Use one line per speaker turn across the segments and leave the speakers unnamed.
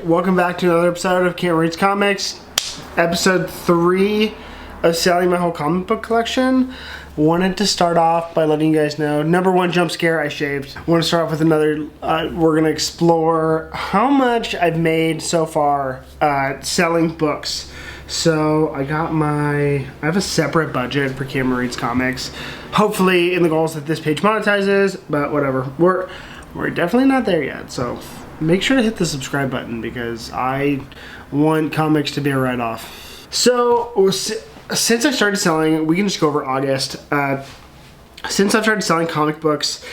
welcome back to another episode of Cameron Reads Comics, episode 3 of selling my whole comic book collection. Wanted to start off by letting you guys know, number one jump scare, I shaved. I want to start off with another, we're going to explore how much I've made so far selling books. So I have a separate budget for Cameron Reads Comics. Hopefully in the goals that this page monetizes, but whatever. We're definitely not there yet, so make sure to hit the subscribe button because I want comics to be a write-off. So since I started selling, we can just go over August. Since I've started selling comic books,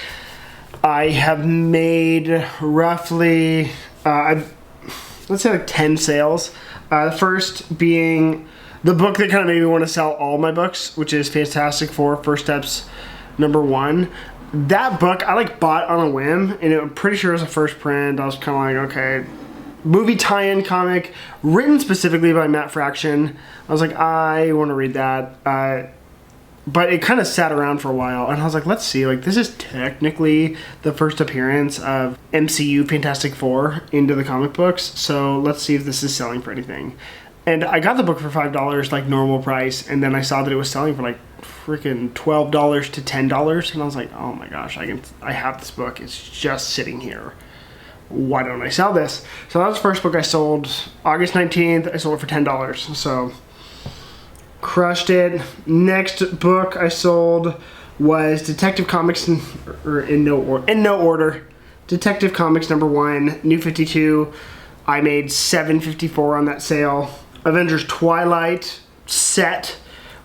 I have made roughly, let's say like 10 sales. The first being the book that kind of made me want to sell all my books, which is Fantastic Four First Steps #1. That book I bought on a whim, and I'm pretty sure it was a first print. I was kind of like, okay, movie tie-in comic written specifically by Matt Fraction. I was like, I want to read that, but it kind of sat around for a while, and I was like, let's see, this is technically the first appearance of MCU Fantastic Four into the comic books, so let's see if this is selling for anything. And I got the book for $5, normal price, and then I saw that it was selling for freaking $12 to $10, and I was like, oh my gosh, I have this book, it's just sitting here. Why don't I sell this? So that was the first book I sold. August 19th, I sold it for $10, so crushed it. Next book I sold was Detective Comics, in no order. Detective Comics #1, New 52. I made $7.54 on that sale. Avengers Twilight set,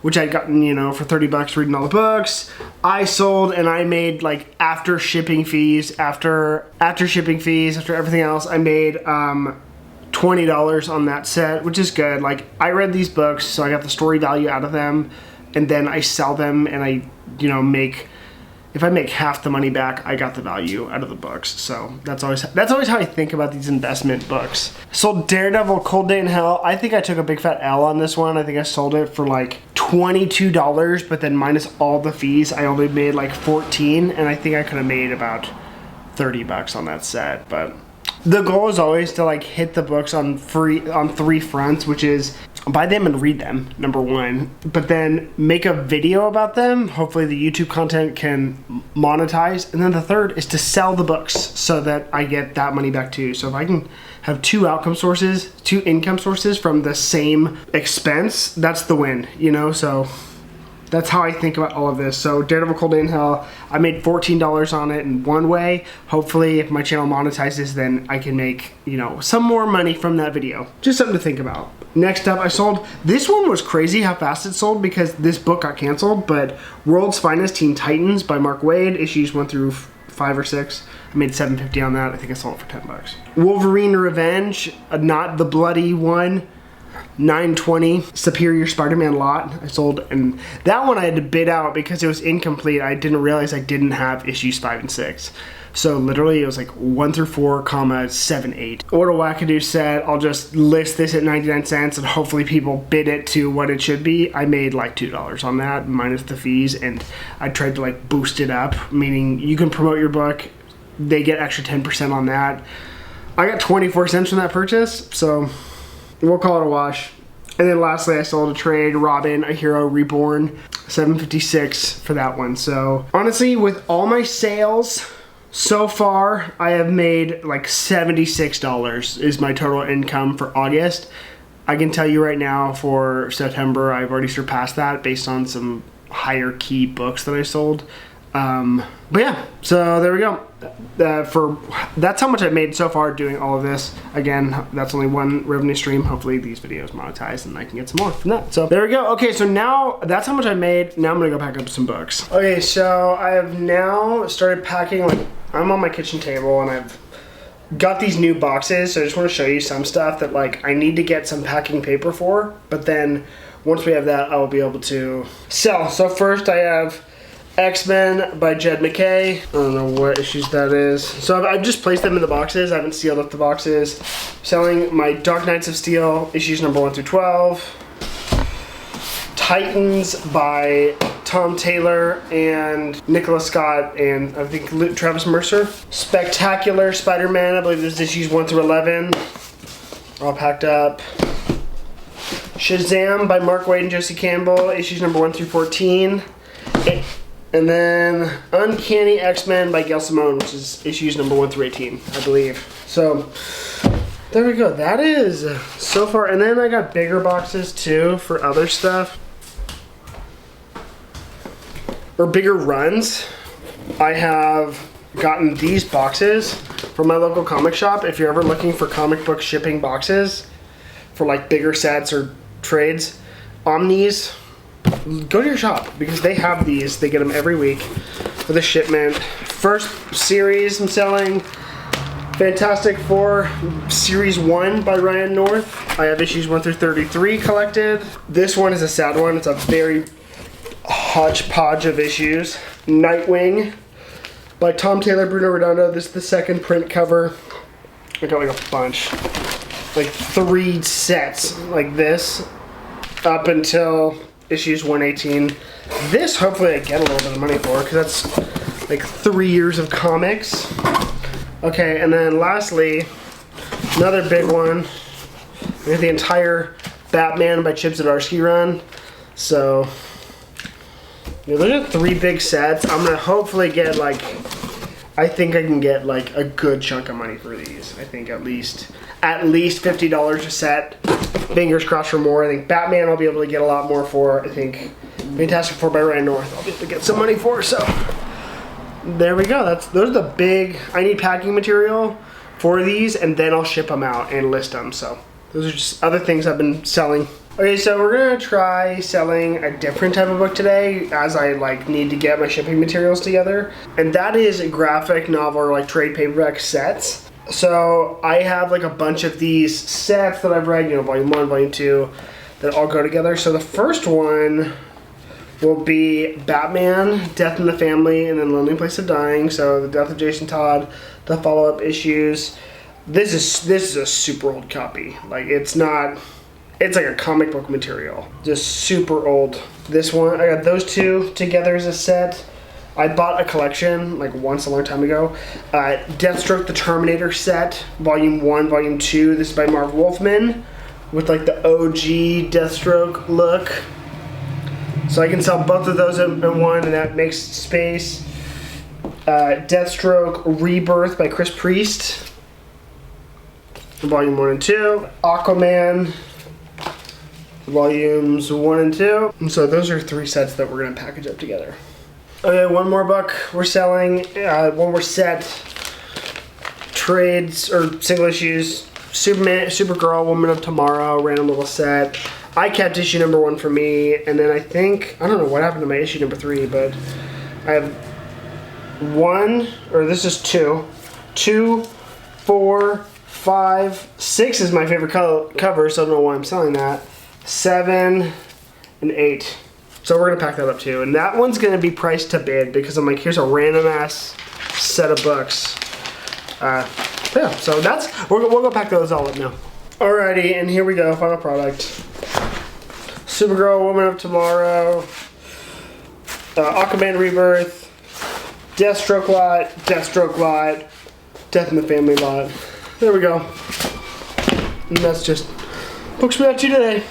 which I'd gotten, for $30 reading all the books. I sold and I made after shipping fees, after everything else, I made $20 on that set, which is good. I read these books, so I got the story value out of them, and then I sell them and I, if I make half the money back, I got the value out of the books. So that's always how I think about these investment books. Sold Daredevil Cold Day in Hell. I think I took a big fat L on this one. I think I sold it for $22, but then minus all the fees, I only made $14, and I think I could have made about $30 on that set. But the goal is always to hit the books on 3 fronts, which is buy them and read them, #1, but then make a video about them. Hopefully the YouTube content can monetize, and then the third is to sell the books so that I get that money back too. So if I can have 2 income sources from the same expense, that's the win, so that's how I think about all of this. So Daredevil Cold Day in Hell, I made $14 on it in one way. Hopefully if my channel monetizes, then I can make, some more money from that video. Just something to think about. Next up, I sold, this one was crazy how fast it sold because this book got canceled, but World's Finest Teen Titans by Mark Waid, issues 1 through 5 or 6. I made $7.50 on that. I think I sold it for $10. Wolverine Revenge, not the bloody one, $9.20. Superior Spider-Man lot I sold, and that one I had to bid out because it was incomplete. I didn't realize I didn't have issues 5 and 6. So literally it was 1 through 4, 7, 8. Order Wackadoo set, I'll just list this at 99 cents and hopefully people bid it to what it should be. I made $2 on that minus the fees, and I tried to boost it up, meaning you can promote your book, they get extra 10% on that. I got 24 cents from that purchase, so we'll call it a wash. And then lastly, I sold a trade, Robin, A Hero Reborn, $7.56 for that one. So honestly, with all my sales so far, I have made $76 is my total income for August. I can tell you right now for September, I've already surpassed that based on some higher key books that I sold. But yeah, so there we go. That's how much I've made so far doing all of this. Again, that's only one revenue stream. Hopefully these videos monetize and I can get some more from that. So there we go. Okay, so now that's how much I made. Now I'm gonna go pack up some books. Okay, so I have now started packing. I'm on my kitchen table and I've got these new boxes. So I just want to show you some stuff that I need to get some packing paper for. But then once we have that, I will be able to sell. So first I have X-Men by Jed McKay. I don't know what issues that is. So I've just placed them in the boxes. I haven't sealed up the boxes. Selling my Dark Knights of Steel, issues 1 through 12. Titans by Tom Taylor and Nicholas Scott and I think Travis Mercer. Spectacular Spider-Man, I believe this is issues 1 through 11. All packed up. Shazam by Mark Waid and Josie Campbell, issues number 1 through 14. And then Uncanny X-Men by Gail Simone, which is issues number 1 through 18, I believe. So, there we go. That is so far. And then I got bigger boxes too for other stuff. Or bigger runs. I have gotten these boxes from my local comic shop. If you're ever looking for comic book shipping boxes for like bigger sets or trades, Omnis, go to your shop because they have these. They get them every week for the shipment. First series I'm selling, Fantastic Four Series 1 by Ryan North. I have issues 1 through 33 collected. This one is a sad one. It's a very hodgepodge of issues. Nightwing by Tom Taylor, Bruno Redondo. This is the second print cover. I got like a bunch. Like 3 sets like this up until issues 118. This hopefully I get a little bit of money for because that's like 3 years of comics. Okay, and then lastly, another big one. We have the entire Batman by Chip Zdarsky run. So, you know, those are 3 big sets. I'm gonna hopefully get like, I think I can get like a good chunk of money for these. I think at least $50 a set. Fingers crossed for more. I think Batman I'll be able to get a lot more for. I think Fantastic Four by Ryan North I'll be able to get some money for. So there we go. Those are the big. I need packing material for these, and then I'll ship them out and list them. So those are just other things I've been selling. Okay, so we're gonna try selling a different type of book today, as I like need to get my shipping materials together, and that is a graphic novel or like trade paperback sets. So I have like a bunch of these sets that I've read, you know, volume 1, volume 2, that all go together. So the first one will be Batman, Death in the Family, and then Lonely Place of Dying. So the death of Jason Todd, the follow-up issues. This is a super old copy. Like it's like a comic book material, just super old. This one, I got those 2 together as a set. I bought a collection like once a long time ago. Deathstroke the Terminator set, volume 1, volume 2. This is by Marv Wolfman with like the OG Deathstroke look. So I can sell both of those in one, and that makes space. Deathstroke Rebirth by Chris Priest, volume 1 and 2. Aquaman, volumes 1 and 2. And so those are 3 sets that we're gonna package up together. Okay, one more book we're selling, one more set, trades or single issues. Superman, Supergirl, Woman of Tomorrow, random little set. I kept issue number 1 for me, and then I don't know what happened to my issue number 3, but I have 2, 4, 5, 6 is my favorite cover, so I don't know why I'm selling that. 7 and 8. So we're gonna pack that up too, and that one's gonna be priced to bid because I'm like, here's a random ass set of books. Yeah, so we'll go pack those all up now. Alrighty, and here we go, final product. Supergirl, Woman of Tomorrow, Aquaman Rebirth, Deathstroke lot, Death in the Family lot. There we go. And that's just books we got to today.